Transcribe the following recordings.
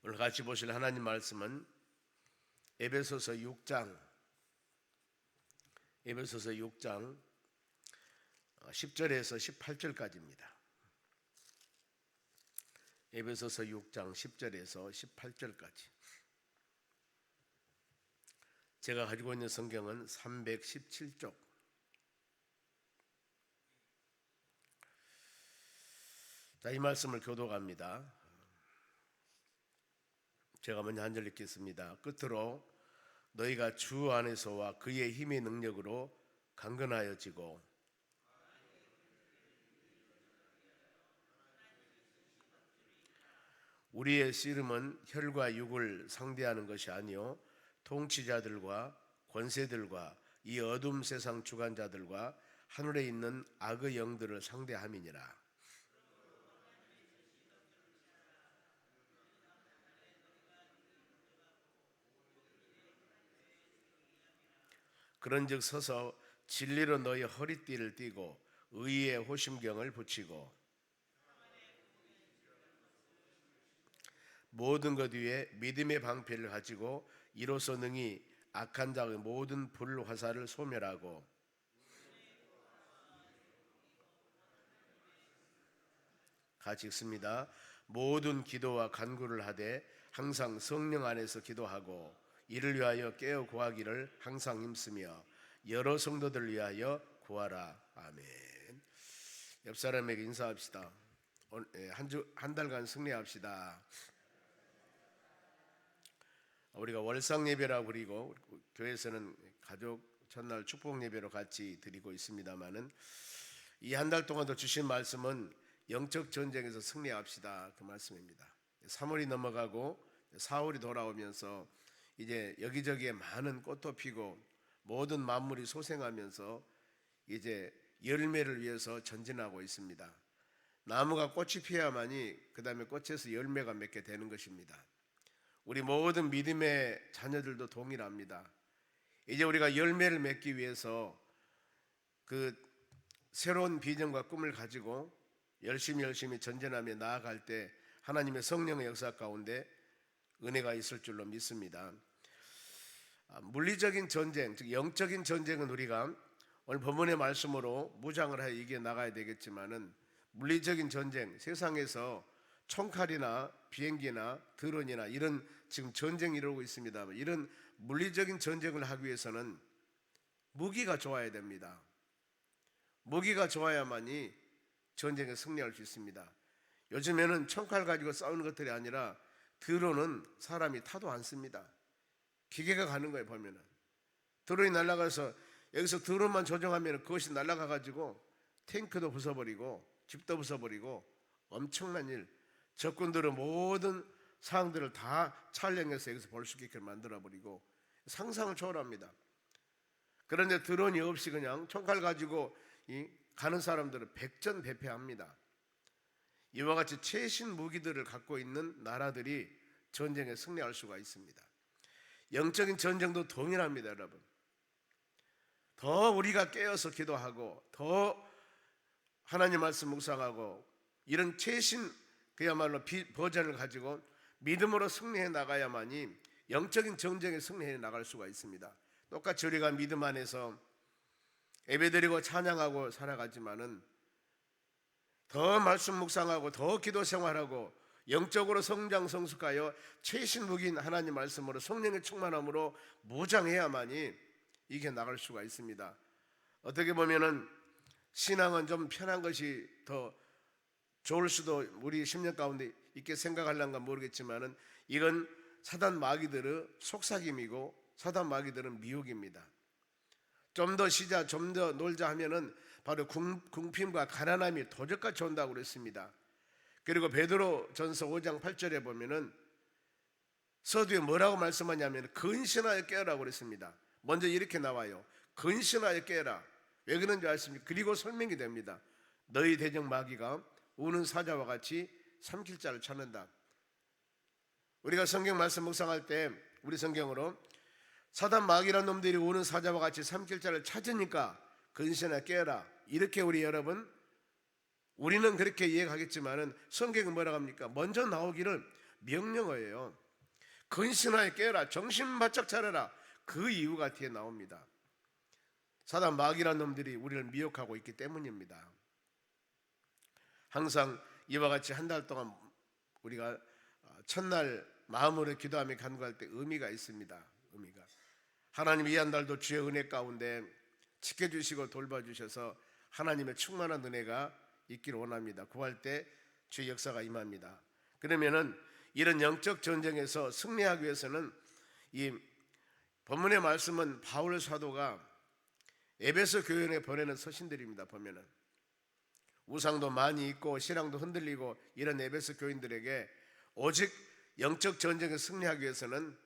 오늘 같이 보실 하나님 말씀은 에베소서 6장 10절에서 18절까지입니다. 에베소서 6장 10절에서 18절까지. 제가 가지고 있는 성경은 317쪽. 자, 이 말씀을 교독합니다. 제가 먼저 한 절 읽겠습니다. 끝으로 너희가 주 안에서와 그의 힘의 능력으로 강건하여지고 우리의 씨름은 혈과 육을 상대하는 것이 아니요 통치자들과 권세들과 이 어둠 세상 주관자들과 하늘에 있는 악의 영들을 상대함이니라. 그런즉 서서 진리로 너희 허리띠를 띠고 의의 호심경을 붙이고 모든 것 위에 믿음의 방패를 가지고 이로써 능히 악한 자의 모든 불 화살을 소멸하고 같이 읽습니다. 모든 기도와 간구를 하되 항상 성령 안에서 기도하고 이를 위하여 깨어 구하기를 항상 힘쓰며 여러 성도들을 위하여 구하라. 아멘. 옆 사람에게 인사합시다. 한 달간 승리합시다. 우리가 월상 예배라고 그리고 교회에서는 가족 첫날 축복 예배로 같이 드리고 있습니다만은 이 한 달 동안도 주신 말씀은 영적 전쟁에서 승리합시다, 그 말씀입니다. 3월이 넘어가고 4월이 돌아오면서 이제 여기저기에 많은 꽃도 피고 모든 만물이 소생하면서 이제 열매를 위해서 전진하고 있습니다. 나무가 꽃이 피어야만이 그 다음에 꽃에서 열매가 맺게 되는 것입니다. 우리 모든 믿음의 자녀들도 동일합니다. 이제 우리가 열매를 맺기 위해서 그 새로운 비전과 꿈을 가지고 열심히 전진하며 나아갈 때 하나님의 성령의 역사 가운데 은혜가 있을 줄로 믿습니다. 물리적인 전쟁, 즉 영적인 전쟁은 우리가 오늘 본문의 말씀으로 무장을 하여 이겨 나가야 되겠지만은 물리적인 전쟁, 세상에서 총칼이나 비행기나 드론이나 이런 지금 전쟁이 이루어지고 있습니다. 이런 물리적인 전쟁을 하기 위해서는 무기가 좋아야 됩니다. 무기가 좋아야만이 전쟁에 승리할 수 있습니다. 요즘에는 총칼 가지고 싸우는 것들이 아니라 드론은 사람이 타도 않습니다. 기계가 가는 거예요. 보면은 드론이 날아가서 여기서 드론만 조정하면 그것이 날아가 가지고 탱크도 부숴버리고 집도 부숴버리고 엄청난 일, 적군들은 모든 사항들을 다 촬영해서 여기서 볼 수 있게 만들어버리고 상상을 초월합니다. 그런데 드론이 없이 그냥 총칼 가지고 가는 사람들은 백전백패합니다. 이와 같이 최신 무기들을 갖고 있는 나라들이 전쟁에 승리할 수가 있습니다. 영적인 전쟁도 동일합니다. 여러분, 더 우리가 깨어서 기도하고 더 하나님 말씀 묵상하고 이런 최신 그야말로 버전을 가지고 믿음으로 승리해 나가야만이 영적인 전쟁에 승리해 나갈 수가 있습니다. 똑같이 우리가 믿음 안에서 예배드리고 찬양하고 살아가지만은 더 말씀 묵상하고 더 기도 생활하고 영적으로 성장 성숙하여 최신 무기인 하나님 말씀으로 성령의 충만함으로 무장해야만이 이게 나갈 수가 있습니다. 어떻게 보면은 신앙은 좀 편한 것이 더 좋을 수도 우리 10년 가운데 있게 생각하려는가 모르겠지만은 이건 사단 마귀들의 속삭임이고 사단 마귀들은 미혹입니다. 좀 더 쉬자, 좀 더 놀자 하면은 바로 궁핍과 가난함이 도적같이 온다고 그랬습니다. 그리고 베드로 전서 5장 8절에 보면은 서두에 뭐라고 말씀하냐면 근신하여 깨어라고 그랬습니다. 먼저 이렇게 나와요. 근신하여 깨어라. 왜 그런지 아십니까? 그리고 설명이 됩니다. 너희 대적 마귀가 우는 사자와 같이 삼킬 자를 찾는다. 우리가 성경 말씀 묵상할 때 우리 성경으로 사단 마귀란 놈들이 우는 사자와 같이 삼킬 자를 찾으니까 근신하여 깨어라. 이렇게 우리 여러분, 우리는 그렇게 이해하겠지만은 성경은 뭐라고 합니까? 먼저 나오기를 명령어예요. 근신하여 깨어라, 정신 바짝 차려라. 그 이유가 뒤에 나옵니다. 사단 마귀라는 놈들이 우리를 미혹하고 있기 때문입니다. 항상 이와 같이 한 달 동안 우리가 첫날 마음으로 기도하며 간구할 때 의미가 있습니다. 의미가 하나님 이 한 달도 주의 은혜 가운데 지켜주시고 돌봐주셔서 하나님의 충만한 은혜가 있기를 원합니다. 구할 때 주의 역사가 임합니다. 그러면은 이런 영적 전쟁에서 승리하기 위해서는 이 본문의 말씀은 바울 사도가 에베소 교회에 보내는 서신들입니다. 보면은 우상도 많이 있고 신앙도 흔들리고 이런 에베소 교인들에게 오직 영적 전쟁에 승리하기 위해서는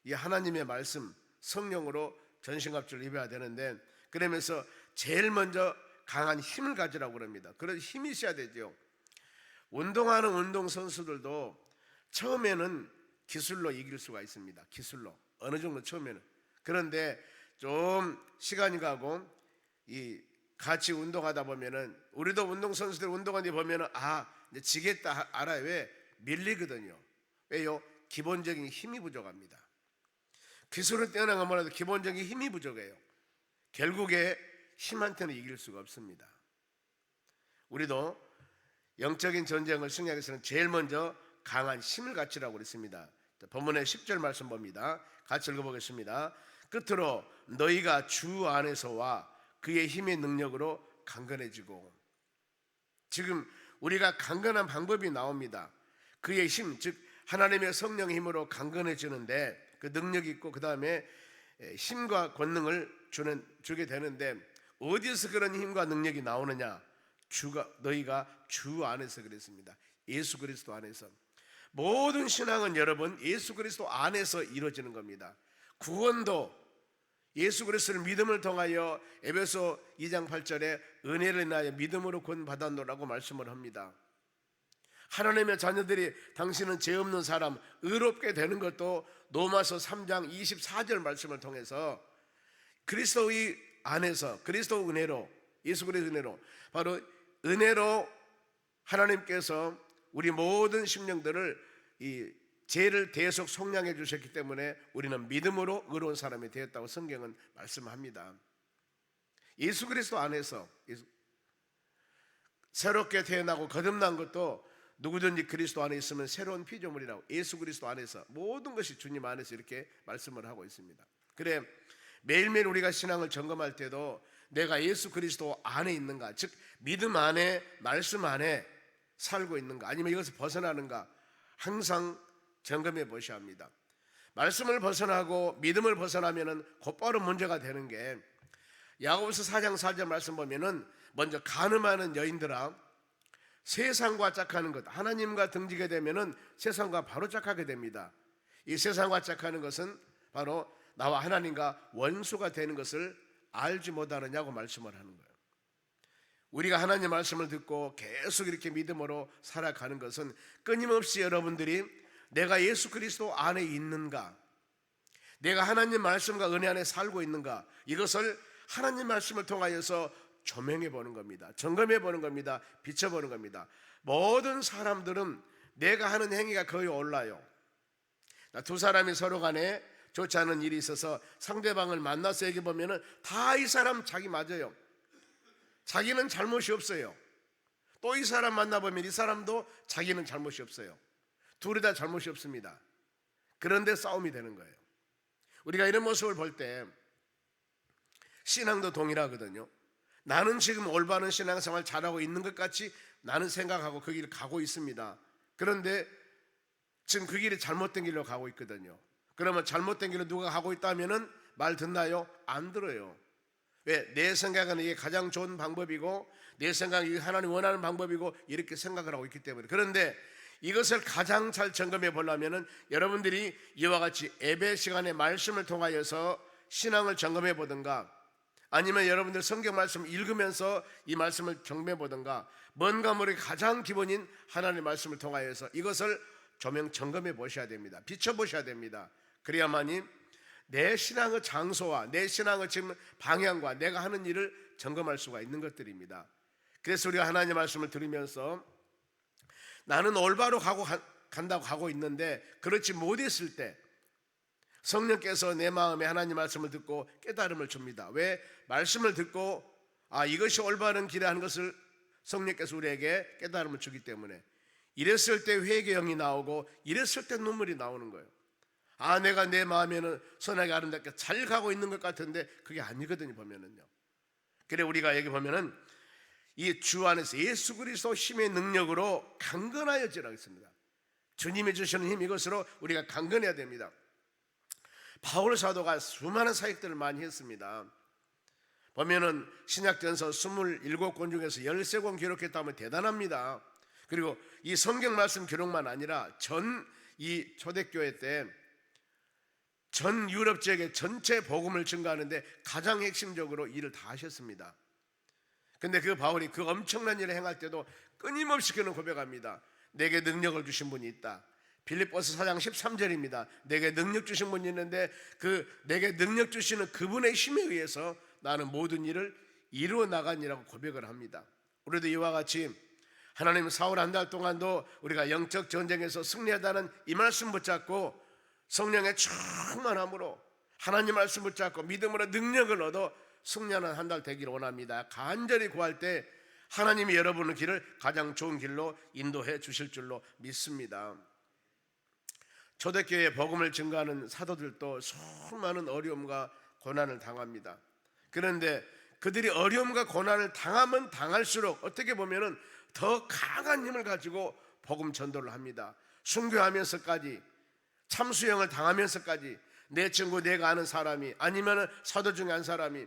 이 하나님의 말씀 성령으로 전신갑주를 입어야 되는데, 그러면서 제일 먼저 강한 힘을 가지라고 그럽니다. 그런 힘이 있어야 되죠. 운동하는 운동선수들도 처음에는 기술로 이길 수가 있습니다. 기술로 어느 정도 처음에는. 그런데 좀 시간이 가고 이 같이 운동하다 보면은, 우리도 운동선수들 운동하다 보면은 이제 지겠다 알아요. 왜? 밀리거든요. 왜요? 기본적인 힘이 부족합니다. 기술은 뛰어난 건 몰라도 기본적인 힘이 부족해요. 결국에 힘한테는 이길 수가 없습니다. 우리도 영적인 전쟁을 승리하기 위해서는 제일 먼저 강한 힘을 갖추라고 그랬습니다. 본문의 10절 말씀 봅니다. 같이 읽어보겠습니다. 끝으로 너희가 주 안에서와 그의 힘의 능력으로 강건해지고. 지금 우리가 강건한 방법이 나옵니다. 그의 힘, 즉 하나님의 성령의 힘으로 강건해지는데 그 능력이 있고 그 다음에 힘과 권능을 주게 되는데, 어디서 그런 힘과 능력이 나오느냐? 너희가 주 안에서 그랬습니다. 예수 그리스도 안에서. 모든 신앙은 여러분 예수 그리스도 안에서 이루어지는 겁니다. 구원도 예수 그리스도를 믿음을 통하여 에베소 2장 8절에 은혜를 인하여 믿음으로 구원받았노라고 말씀을 합니다. 하나님의 자녀들이 당신은 죄 없는 사람, 의롭게 되는 것도 로마서 3장 24절 말씀을 통해서 그리스도의 안에서, 그리스도 은혜로, 예수 그리스도 은혜로, 바로 은혜로 하나님께서 우리 모든 심령들을 이 죄를 대속 속량해 주셨기 때문에 우리는 믿음으로 의로운 사람이 되었다고 성경은 말씀합니다. 예수 그리스도 안에서 새롭게 태어나고 거듭난 것도 누구든지 그리스도 안에 있으면 새로운 피조물이라고, 예수 그리스도 안에서 모든 것이 주님 안에서 이렇게 말씀을 하고 있습니다. 그래, 매일매일 우리가 신앙을 점검할 때도 내가 예수 그리스도 안에 있는가, 즉 믿음 안에, 말씀 안에 살고 있는가, 아니면 이것을 벗어나는가 항상 점검해 보셔야 합니다. 말씀을 벗어나고 믿음을 벗어나면은 곧바로 문제가 되는 게, 야고보서 4장 4절 말씀 보면은 먼저 가늠하는 여인들아 세상과 짝하는 것, 하나님과 등지게 되면은 세상과 바로 짝하게 됩니다. 이 세상과 짝하는 것은 바로 나와 하나님과 원수가 되는 것을 알지 못하느냐고 말씀을 하는 거예요. 우리가 하나님 말씀을 듣고 계속 이렇게 믿음으로 살아가는 것은 끊임없이 여러분들이 내가 예수 그리스도 안에 있는가, 내가 하나님 말씀과 은혜 안에 살고 있는가, 이것을 하나님 말씀을 통하여서 조명해 보는 겁니다. 점검해 보는 겁니다. 비춰보는 겁니다. 모든 사람들은 내가 하는 행위가 거의 올라요. 두 사람이 서로 간에 좋지 않은 일이 있어서 상대방을 만나서 얘기해 보면은 다 이 사람 자기 맞아요. 자기는 잘못이 없어요. 또 이 사람 만나보면 이 사람도 자기는 잘못이 없어요. 둘이 다 잘못이 없습니다. 그런데 싸움이 되는 거예요. 우리가 이런 모습을 볼 때 신앙도 동일하거든요. 나는 지금 올바른 신앙생활 잘하고 있는 것 같이 나는 생각하고 그 길을 가고 있습니다. 그런데 지금 그 길이 잘못된 길로 가고 있거든요. 그러면 잘못된 길로 누가 가고 있다면은 말 듣나요? 안 들어요. 왜? 내 생각은 이게 가장 좋은 방법이고 내 생각이 하나님 원하는 방법이고 이렇게 생각을 하고 있기 때문에. 그런데 이것을 가장 잘 점검해 보려면은 여러분들이 이와 같이 예배 시간에 말씀을 통하여서 신앙을 점검해 보든가, 아니면 여러분들 성경 말씀 읽으면서 이 말씀을 점검해 보든가, 뭔가 모르게 가장 기본인 하나님의 말씀을 통하여서 이것을 점검해 보셔야 됩니다. 비춰 보셔야 됩니다. 그래야만이 내 신앙의 장소와 내 신앙의 지금 방향과 내가 하는 일을 점검할 수가 있는 것들입니다. 그래서 우리가 하나님의 말씀을 들으면서 나는 올바로 간다고 하고 있는데 그렇지 못했을 때 성령께서 내 마음에 하나님 말씀을 듣고 깨달음을 줍니다. 왜? 말씀을 듣고 이것이 올바른 길이라는 하는 것을 성령께서 우리에게 깨달음을 주기 때문에 이랬을 때 회개형이 나오고 이랬을 때 눈물이 나오는 거예요. 내가 내 마음에는 선하게 아름답게 잘 가고 있는 것 같은데 그게 아니거든요. 보면은요. 그래 우리가 여기 보면은 이 주 안에서 예수 그리스도 힘의 능력으로 강건하여지라고 했습니다. 주님이 주시는 힘, 이것으로 우리가 강건해야 됩니다. 바울 사도가 수많은 사역들을 많이 했습니다. 보면은 신약전서 27권 중에서 13권 기록했다면 대단합니다. 그리고 이 성경 말씀 기록만 아니라 이 초대교회 때 전 유럽 지역의 전체 복음을 증거하는데 가장 핵심적으로 일을 다 하셨습니다. 근데 그 바울이 그 엄청난 일을 행할 때도 끊임없이 그는 고백합니다. 내게 능력을 주신 분이 있다. 빌립보서 4장 13절입니다. 내게 능력 주신 분이 있는데 그 내게 능력 주시는 그분의 힘에 의해서 나는 모든 일을 이루어 나가니라고 고백을 합니다. 우리도 이와 같이 하나님 사흘 한 달 동안도 우리가 영적 전쟁에서 승리하다는 이 말씀 붙잡고 성령의 충만함으로 하나님 말씀 붙잡고 믿음으로 능력을 얻어 승리하는 한 달 되기를 원합니다. 간절히 구할 때 하나님이 여러분의 길을 가장 좋은 길로 인도해 주실 줄로 믿습니다. 초대교회에 복음을 증거하는 사도들도 수많은 어려움과 고난을 당합니다. 그런데 그들이 어려움과 고난을 당하면 당할수록 어떻게 보면은 더 강한 힘을 가지고 복음 전도를 합니다. 순교하면서까지 참수형을 당하면서까지 내 친구 내가 아는 사람이 아니면 사도 중에 한 사람이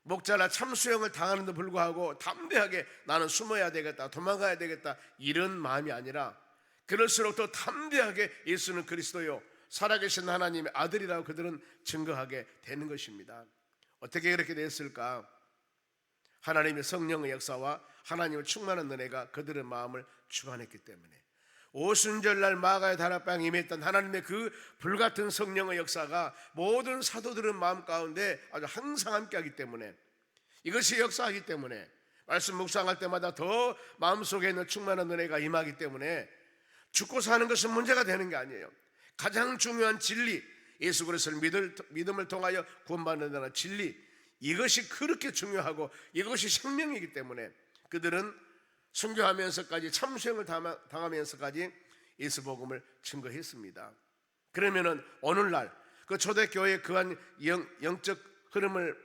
목자나 참수형을 당하는데도 불구하고 담대하게 나는 숨어야 되겠다, 도망가야 되겠다, 이런 마음이 아니라 그럴수록 더 담대하게 예수는 그리스도요 살아계신 하나님의 아들이라고 그들은 증거하게 되는 것입니다. 어떻게 그렇게 됐을까? 하나님의 성령의 역사와 하나님의 충만한 은혜가 그들의 마음을 주관했기 때문에 오순절날 마가의 다락방에 임했던 하나님의 그 불같은 성령의 역사가 모든 사도들의 마음 가운데 아주 항상 함께하기 때문에 이것이 역사하기 때문에 말씀 묵상할 때마다 더 마음속에 있는 충만한 은혜가 임하기 때문에 죽고 사는 것은 문제가 되는 게 아니에요. 가장 중요한 진리, 예수 그리스도를 믿음을 통하여 구원받는다는 진리, 이것이 그렇게 중요하고 이것이 생명이기 때문에 그들은 순교하면서까지 참수형을 당하면서까지 예수 복음을 증거했습니다. 그러면은 오늘날 그 초대교회의 그한 영적 흐름을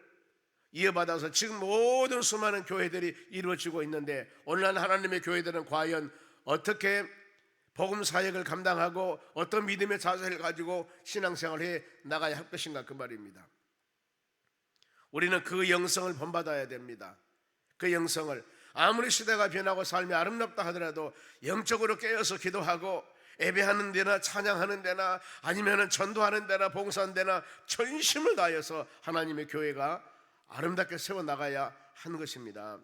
이어받아서 지금 모든 수많은 교회들이 이루어지고 있는데 오늘날 하나님의 교회들은 과연 어떻게 복음 사역을 감당하고 어떤 믿음의 자세를 가지고 신앙생활을 해 나가야 할 것인가, 그 말입니다. 우리는 그 영성을 본받아야 됩니다. 그 영성을 아무리 시대가 변하고 삶이 아름답다 하더라도 영적으로 깨어서 기도하고 예배하는 데나 찬양하는 데나 아니면 전도하는 데나 봉사하는 데나 전심을 다해서 하나님의 교회가 아름답게 세워나가야 하는 것입니다.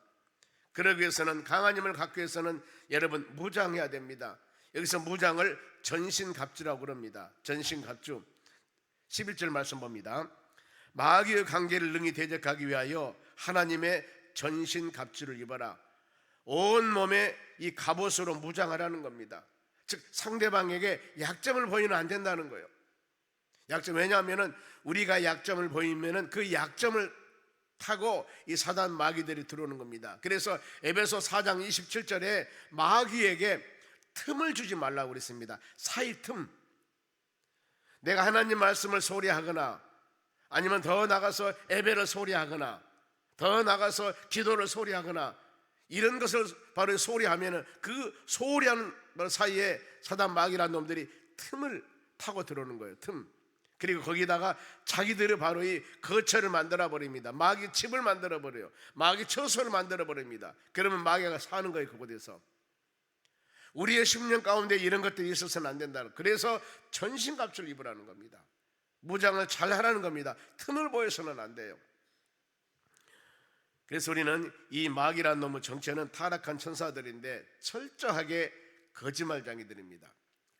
그러기 위해서는 강한 힘을 갖기 위해서는 여러분 무장해야 됩니다. 여기서 무장을 전신갑주라고 그럽니다. 전신갑주 11절 말씀 봅니다. 마귀의 관계를 능히 대적하기 위하여 하나님의 전신갑주를 입어라. 온 몸에 이 갑옷으로 무장하라는 겁니다. 즉 상대방에게 약점을 보이면 안 된다는 거예요. 왜냐하면 우리가 약점을 보이면 그 약점을 타고 이 사단 마귀들이 들어오는 겁니다. 그래서 에베소 4장 27절에 마귀에게 틈을 주지 말라고 그랬습니다. 사이 틈. 내가 하나님 말씀을 소리하거나 아니면 더 나가서 예배를 소리하거나 더 나가서 기도를 소리하거나 이런 것을 바로 소리하면 그 소리하는 사이에 사단 마귀라는 놈들이 틈을 타고 들어오는 거예요. 틈. 그리고 거기다가 자기들이 바로 이 거처를 만들어 버립니다. 마귀 집을 만들어 버려요. 마귀 처소를 만들어 버립니다. 그러면 마귀가 사는 거예요. 그곳에서. 우리의 심령 가운데 이런 것들이 있어서는 안 된다. 그래서 전신갑주를 입으라는 겁니다. 무장을 잘 하라는 겁니다. 틈을 보여서는 안 돼요. 그래서 우리는 이 마귀라는 놈의 정체는 타락한 천사들인데 철저하게 거짓말장이들입니다.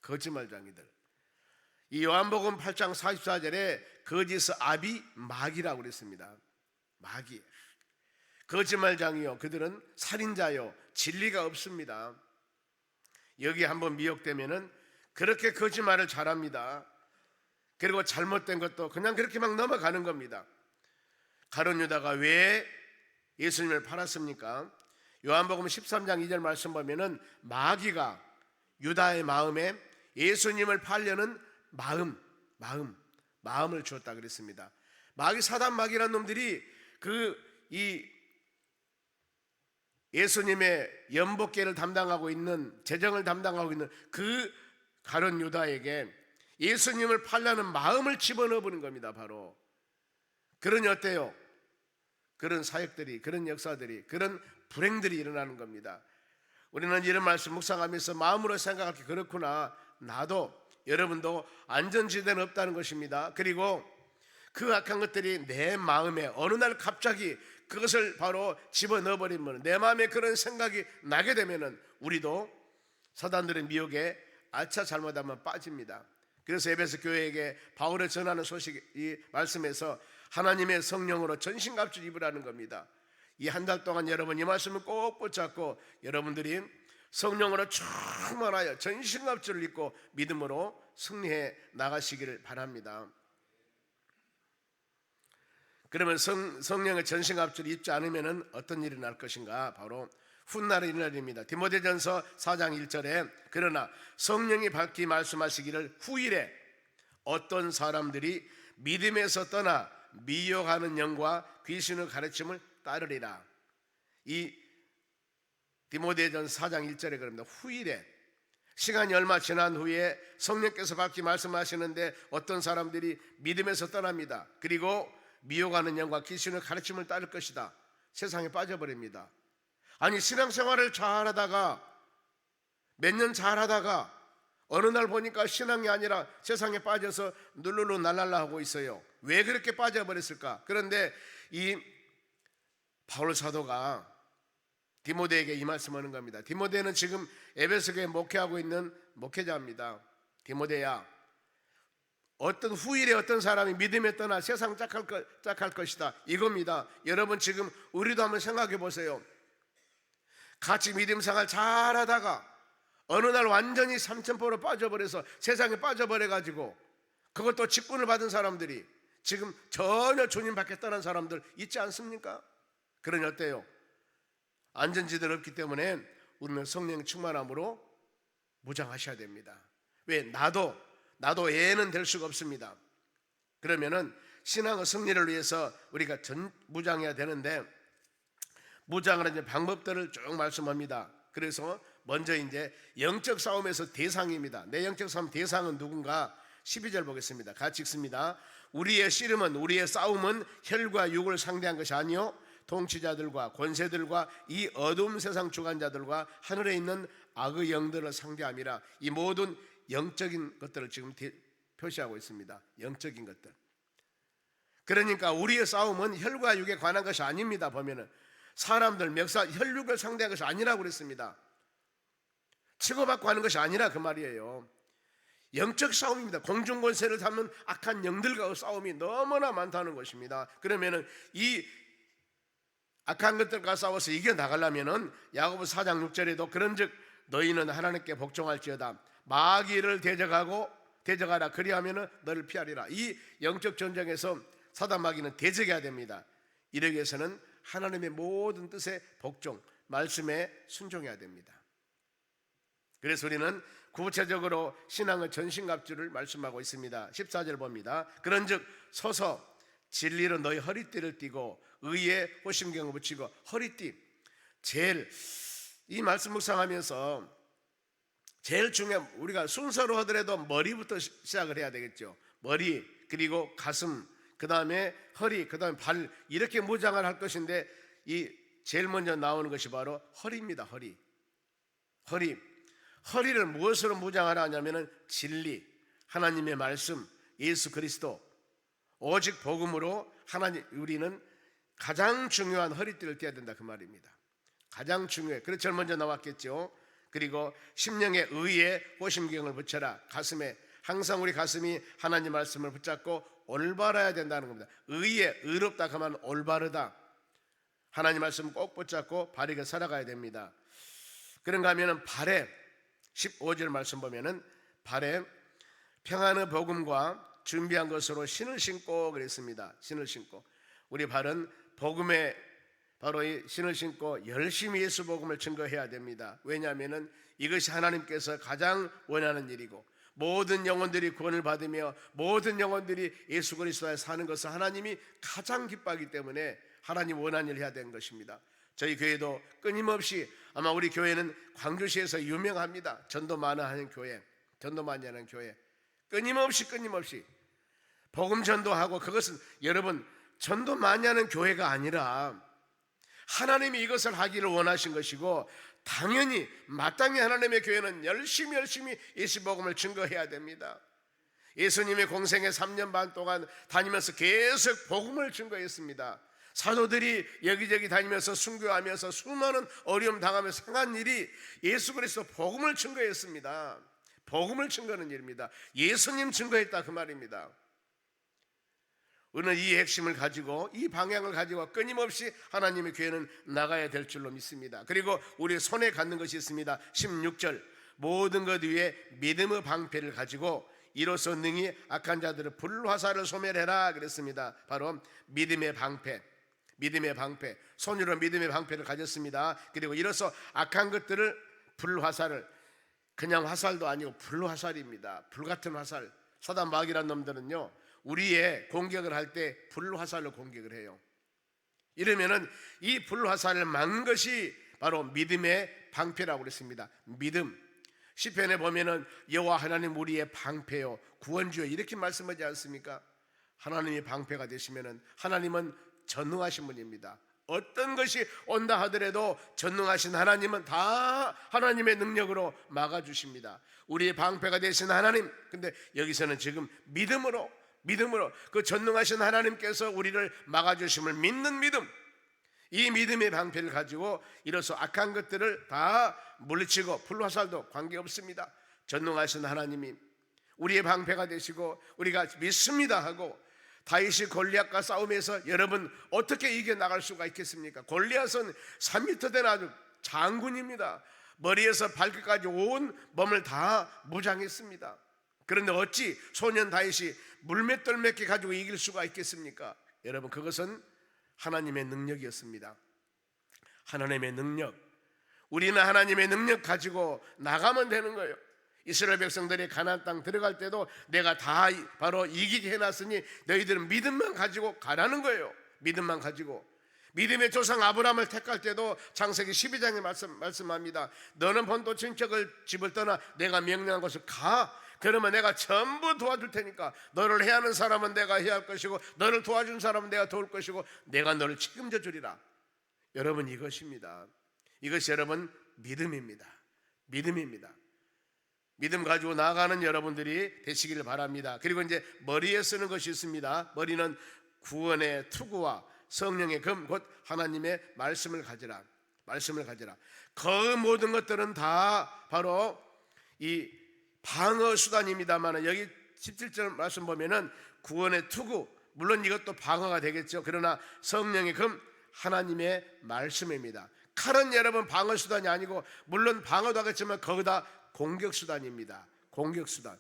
거짓말장이들. 이 요한복음 8장 44절에 거짓의 아비 마귀라고 그랬습니다. 마귀. 거짓말장이요, 그들은 살인자요, 진리가 없습니다. 여기 한번 미혹되면은 그렇게 거짓말을 잘합니다. 그리고 잘못된 것도 그냥 그렇게 막 넘어가는 겁니다. 가룟 유다가 왜 예수님을 팔았습니까? 요한복음 13장 2절 말씀 보면은 마귀가 유다의 마음에 예수님을 팔려는 마음을 주었다 그랬습니다. 마귀, 사단 마귀라는 놈들이 이 예수님의 연복계를 담당하고 있는, 재정을 담당하고 있는 그 가룟 유다에게 예수님을 팔려는 마음을 집어넣어 보는 겁니다. 바로 그러니 어때요? 그런 사역들이, 그런 역사들이, 그런 불행들이 일어나는 겁니다. 우리는 이런 말씀 묵상하면서 마음으로 생각할 게 그렇구나, 나도 여러분도 안전지대는 없다는 것입니다. 그리고 그 악한 것들이 내 마음에 어느 날 갑자기 그것을 바로 집어넣어버리면, 내 마음에 그런 생각이 나게 되면은 우리도 사단들의 미혹에 아차 잘못하면 빠집니다. 그래서 에베소 교회에게 바울의 전하는 소식, 이 말씀에서 하나님의 성령으로 전신갑주를 입으라는 겁니다. 이 한 달 동안 여러분 이 말씀을 꼭 붙잡고 여러분들이 성령으로 충만하여 전신갑주를 입고 믿음으로 승리해 나가시기를 바랍니다. 그러면 성령의 전신갑주를 입지 않으면 어떤 일이 날 것인가? 바로 훗날의 일날입니다. 디모데전서 4장 1절에 그러나 성령이 밝히 말씀하시기를 후일에 어떤 사람들이 믿음에서 떠나 미혹하는 영과 귀신의 가르침을 따르리라. 이 디모데전서 4장 1절에 그럽니다. 후일에, 시간이 얼마 지난 후에 성령께서 밝히 말씀하시는데 어떤 사람들이 믿음에서 떠납니다. 그리고 미혹하는 영과 귀신의 가르침을 따를 것이다. 세상에 빠져버립니다. 아니, 신앙생활을 잘하다가 몇 년 잘하다가 어느 날 보니까 신앙이 아니라 세상에 빠져서 룰루루 날랄라 하고 있어요. 왜 그렇게 빠져버렸을까? 그런데 이 바울 사도가 디모데에게 이 말씀하는 겁니다. 디모데는 지금 에베소교에 목회하고 있는 목회자입니다. 디모데야, 어떤 후일에 어떤 사람이 믿음에 떠나 세상 짝할 것이다, 이겁니다. 여러분 지금 우리도 한번 생각해 보세요. 같이 믿음 생활 잘하다가 어느 날 완전히 삼천포로 빠져버려서 세상에 빠져버려가지고 그것도 직분을 받은 사람들이 지금 전혀 주님 밖에 떠난 사람들 있지 않습니까? 그러니 어때요? 안전지대가 없기 때문에 우리는 성령 충만함으로 무장하셔야 됩니다. 왜? 나도 애는 될 수가 없습니다. 그러면은 신앙의 승리를 위해서 우리가 무장해야 되는데, 무장을 하는 방법들을 쭉 말씀합니다. 그래서 먼저 이제 영적 싸움에서 대상입니다. 내 영적 싸움 대상은 누군가? 12절 보겠습니다. 같이 읽습니다. 우리의 씨름은, 우리의 싸움은 혈과 육을 상대한 것이 아니요 통치자들과 권세들과 이 어두운 세상 주관자들과 하늘에 있는 악의 영들을 상대함이라. 이 모든 영적인 것들을 지금 표시하고 있습니다. 영적인 것들. 그러니까 우리의 싸움은 혈과 육에 관한 것이 아닙니다. 보면은 사람들 멱살, 혈육을 상대한 것이 아니라고 그랬습니다. 치고받고 하는 것이 아니라 그 말이에요. 영적 싸움입니다. 공중권세를 잡는 악한 영들과의 싸움이 너무나 많다는 것입니다. 그러면은 이 악한 것들과 싸워서 이겨나가려면은 야고보 4장 6절에도 그런즉 너희는 하나님께 복종할지어다. 마귀를 대적하라. 그리하면은 너를 피하리라. 이 영적 전쟁에서 사단 마귀는 대적해야 됩니다. 이러기 위해서는 하나님의 모든 뜻에 복종, 말씀에 순종해야 됩니다. 그래서 우리는 구체적으로 신앙의 전신갑주를 말씀하고 있습니다. 14절 봅니다. 그런즉 서서 진리로 너희 허리띠를 띠고 의의 호심경을 붙이고. 허리띠, 제일 이 말씀 묵상하면서 제일 중요한, 우리가 순서로 하더라도 머리부터 시작을 해야 되겠죠. 머리, 그리고 가슴, 그 다음에 허리, 그 다음에 발, 이렇게 무장을 할 것인데 이 제일 먼저 나오는 것이 바로 허리입니다. 허리를 무엇으로 무장하라 하냐면은 진리, 하나님의 말씀, 예수 그리스도, 오직 복음으로 우리는 가장 중요한 허리띠를 떼야 된다, 그 말입니다. 가장 중요해. 그래서 제일 먼저 나왔겠죠. 그리고 심령의 의에 호심경을 붙여라. 가슴에, 항상 우리 가슴이 하나님 말씀을 붙잡고 올바라야 된다는 겁니다. 의에, 의롭다 하면 올바르다. 하나님 말씀 꼭 붙잡고 바르게 살아가야 됩니다. 그런가 하면은 발에 15절 말씀 보면은 발에 평안의 복음과 준비한 것으로 신을 신고 그랬습니다. 신을 신고 우리 발은 복음의 바로 이 신을 신고 열심히 예수 복음을 증거해야 됩니다. 왜냐하면 이것이 하나님께서 가장 원하는 일이고 모든 영혼들이 구원을 받으며 모든 영혼들이 예수 그리스도에 사는 것을 하나님이 가장 기뻐하기 때문에 하나님 원하는 일을 해야 되는 것입니다. 저희 교회도 끊임없이 아마 우리 교회는 광주시에서 유명합니다. 전도 많이 하는 교회, 전도 많이 하는 교회. 끊임없이 복음 전도하고 그것은 여러분 전도 많이 하는 교회가 아니라 하나님이 이것을 하기를 원하신 것이고 당연히 마땅히 하나님의 교회는 열심히 예수 복음을 증거해야 됩니다. 예수님의 공생의 3년 반 동안 다니면서 계속 복음을 증거했습니다. 사도들이 여기저기 다니면서 순교하면서 수많은 어려움 당하면서 행한 일이 예수 그리스도 복음을 증거했습니다. 복음을 증거하는 일입니다. 예수님 증거했다 그 말입니다. 우리는 이 핵심을 가지고 이 방향을 가지고 끊임없이 하나님의 교회는 나가야 될 줄로 믿습니다. 그리고 우리 손에 갖는 것이 있습니다. 16절 모든 것 위에 믿음의 방패를 가지고 이로써 능히 악한 자들을 불화살을 소멸해라 그랬습니다. 바로 믿음의 방패, 믿음의 방패, 손으로 믿음의 방패를 가졌습니다. 그리고 이로써 악한 것들을 불화살을, 그냥 화살도 아니고 불화살입니다. 불같은 화살. 사단 마귀란 놈들은요 우리의 공격을 할 때 불화살로 공격을 해요. 이러면은 이 불화살을 막는 것이 바로 믿음의 방패라고 그랬습니다. 믿음. 시편에 보면은 여호와 하나님 우리의 방패요 구원주요 이렇게 말씀하지 않습니까? 하나님이 방패가 되시면은 하나님은 전능하신 분입니다. 어떤 것이 온다 하더라도 전능하신 하나님은 다 하나님의 능력으로 막아주십니다. 우리의 방패가 되신 하나님. 근데 여기서는 지금 믿음으로 그 전능하신 하나님께서 우리를 막아주심을 믿는 믿음, 이 믿음의 방패를 가지고 이로써 악한 것들을 다 물리치고 불화살도 관계없습니다. 전능하신 하나님이 우리의 방패가 되시고 우리가 믿습니다 하고 다윗이 골리앗과 싸움에서 여러분 어떻게 이겨나갈 수가 있겠습니까? 골리앗은 3m 된 아주 장군입니다. 머리에서 발끝까지 온 몸을 다 무장했습니다. 그런데 어찌 소년 다윗이 물맷돌 몇 개 가지고 이길 수가 있겠습니까? 여러분 그것은 하나님의 능력이었습니다. 하나님의 능력. 우리는 하나님의 능력 가지고 나가면 되는 거예요. 이스라엘 백성들이 가나안 땅 들어갈 때도 내가 다 바로 이기게 해놨으니 너희들은 믿음만 가지고 가라는 거예요. 믿음만 가지고. 믿음의 조상 아브라함을 택할 때도 창세기 12장에 말씀합니다. 너는 본토 친척을 집을 떠나 내가 명령한 곳을 가. 그러면 내가 전부 도와줄 테니까 너를 해하는 사람은 내가 해할 것이고 너를 도와준 사람은 내가 도울 것이고 내가 너를 책임져 주리라. 여러분 이것입니다. 이것이 여러분 믿음입니다. 믿음입니다. 믿음 가지고 나아가는 여러분들이 되시기를 바랍니다. 그리고 이제 머리에 쓰는 것이 있습니다. 머리는 구원의 투구와 성령의 금 곧 하나님의 말씀을 가지라. 말씀을 가지라. 그 모든 것들은 다 바로 이 방어 수단입니다만 여기 17절 말씀 보면은 구원의 투구, 물론 이것도 방어가 되겠죠. 그러나 성령의 금 하나님의 말씀입니다. 칼은 여러분 방어 수단이 아니고 물론 방어도 하겠지만 거기다 공격 수단입니다. 공격 수단.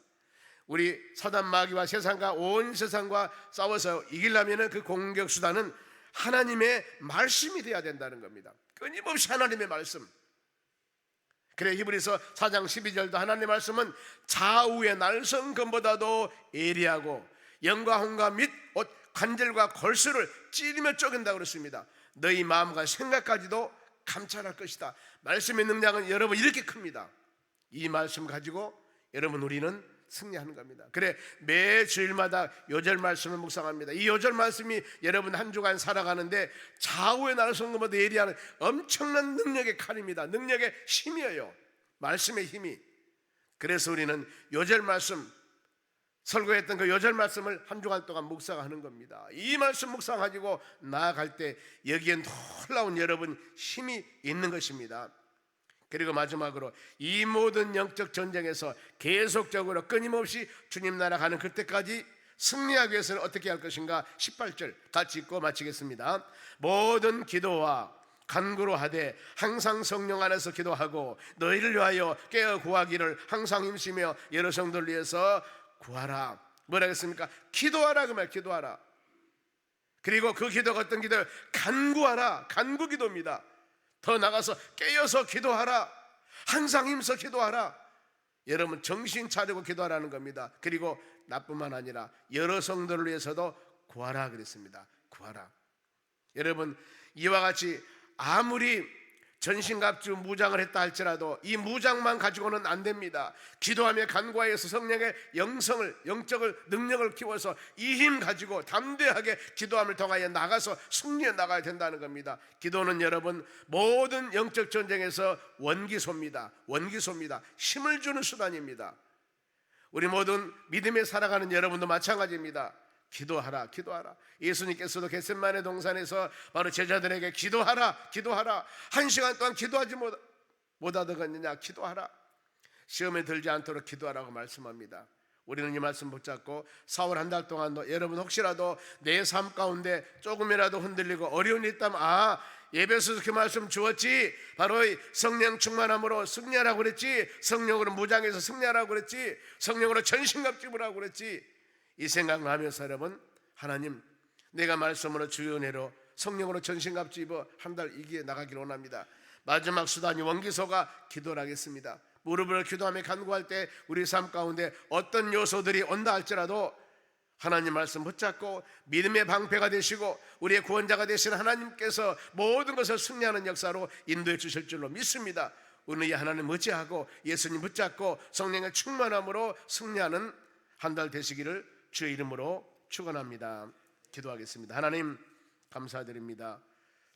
우리 사단 마귀와 세상과 온 세상과 싸워서 이기려면 그 공격 수단은 하나님의 말씀이 되어야 된다는 겁니다. 끊임없이 하나님의 말씀. 그래 히브리서 4장 12절도 하나님의 말씀은 좌우의 날성검보다도 예리하고 영과 혼과 및 관절과 골수를 찌르며 쪼갠다고 그랬습니다. 너희 마음과 생각까지도 감찰할 것이다. 말씀의 능력은 여러분 이렇게 큽니다. 이 말씀 가지고 여러분 우리는 승리하는 겁니다. 그래 매 주일마다 요절 말씀을 묵상합니다. 이 요절 말씀이 여러분 한 주간 살아가는데 좌우의 날성검보다 예리한 엄청난 능력의 칼입니다. 능력의 힘이에요. 말씀의 힘이. 그래서 우리는 요절 말씀 설교했던 그 요절 말씀을 한 주간 동안 묵상하는 겁니다. 이 말씀 묵상 가지고 나아갈 때 여기에 놀라운 여러분 힘이 있는 것입니다. 그리고 마지막으로 이 모든 영적 전쟁에서 계속적으로 끊임없이 주님 나라 가는 그때까지 승리하기 위해서는 어떻게 할 것인가? 18절 같이 읽고 마치겠습니다. 모든 기도와 간구로 하되 항상 성령 안에서 기도하고 너희를 위하여 깨어 구하기를 항상 힘쓰며 여러 성도를 위해서 구하라. 뭐라 했습니까? 기도하라. 그 말, 기도하라. 그리고 그 기도가 어떤 기도예요? 간구하라. 간구 기도입니다. 더 나가서 깨어서 기도하라. 항상 힘써 기도하라. 여러분 정신 차리고 기도하라는 겁니다. 그리고 나뿐만 아니라 여러 성도를 위해서도 구하라 그랬습니다. 구하라. 여러분 이와 같이 아무리 전신갑주 무장을 했다 할지라도 이 무장만 가지고는 안 됩니다. 기도하며 간구하여서 성령의 영적을 능력을 키워서 이 힘 가지고 담대하게 기도함을 통하여 나가서 승리해 나가야 된다는 겁니다. 기도는 여러분 모든 영적 전쟁에서 원기소입니다. 원기소입니다. 힘을 주는 수단입니다. 우리 모든 믿음에 살아가는 여러분도 마찬가지입니다. 기도하라, 기도하라. 예수님께서도 겟세마네 동산에서 바로 제자들에게 기도하라, 기도하라. 1시간 동안 기도하지 못하겠느냐, 기도하라. 시험에 들지 않도록 기도하라고 말씀합니다. 우리는 이 말씀 붙잡고 4월 한 달 동안도 여러분 혹시라도 내 삶 가운데 조금이라도 흔들리고 어려움이 있다면 예배에서 그 말씀 주었지, 바로 성령 충만함으로 승리하라고 그랬지, 성령으로 무장해서 승리하라고 그랬지, 성령으로 전신갑 입으라고 그랬지. 이 생각나면서 여러분 하나님 내가 말씀으로 주의 은혜로 성령으로 전신갑주 입어 한 달 이기에 나가기를 원합니다. 마지막 수단이 원기소가 기도하겠습니다. 무릎을 기도하며 간구할 때 우리 삶 가운데 어떤 요소들이 온다 할지라도 하나님 말씀 붙잡고 믿음의 방패가 되시고 우리의 구원자가 되신 하나님께서 모든 것을 승리하는 역사로 인도해 주실 줄로 믿습니다. 우리는 이 하나님 의지하고 예수님 붙잡고 성령의 충만함으로 승리하는 한 달 되시기를 주의 이름으로 축원합니다. 기도하겠습니다. 하나님 감사드립니다.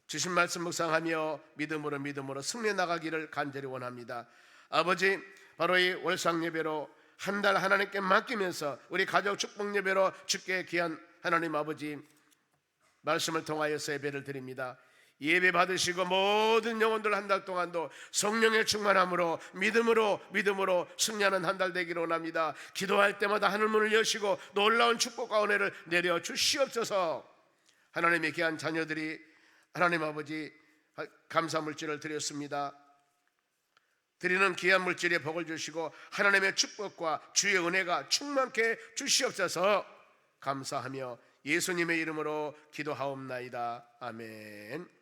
주신 말씀 묵상하며 믿음으로 승리해 나가기를 간절히 원합니다. 아버지 바로 이 월상 예배로 한 달 하나님께 맡기면서 우리 가족 축복 예배로 주께 귀한 하나님 아버지 말씀을 통하여서 예배를 드립니다. 예배 받으시고 모든 영혼들 한 달 동안도 성령의 충만함으로 믿음으로 승리하는 한 달 되기를 원합니다. 기도할 때마다 하늘문을 여시고 놀라운 축복과 은혜를 내려 주시옵소서. 하나님의 귀한 자녀들이 하나님 아버지 감사 물질을 드렸습니다. 드리는 귀한 물질에 복을 주시고 하나님의 축복과 주의 은혜가 충만케 주시옵소서. 감사하며 예수님의 이름으로 기도하옵나이다. 아멘.